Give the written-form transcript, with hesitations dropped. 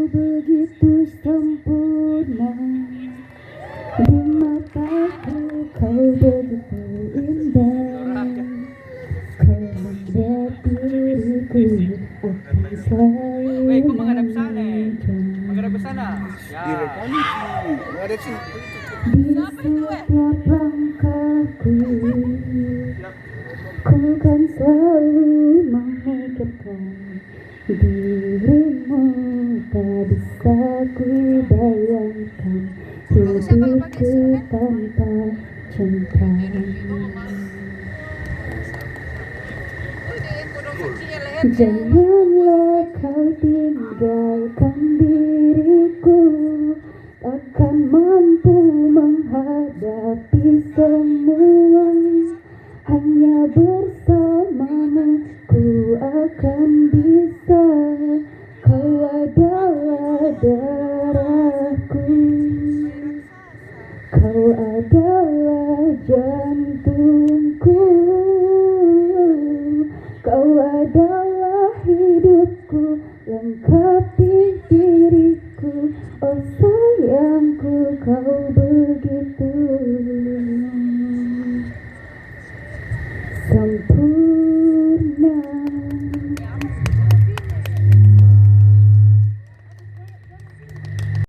begitu sempurna, di mataku kau begitu indah. Kau membuat diriku akan selalu Weh, kau menghadap sana. Menghadap ke sana. Ya. Di setiap langkahku, ku kan selalu memikirkan dirimu. Tak bisa ku bayangkan hidupku tanpa cintamu. Janganlah kau tinggalkan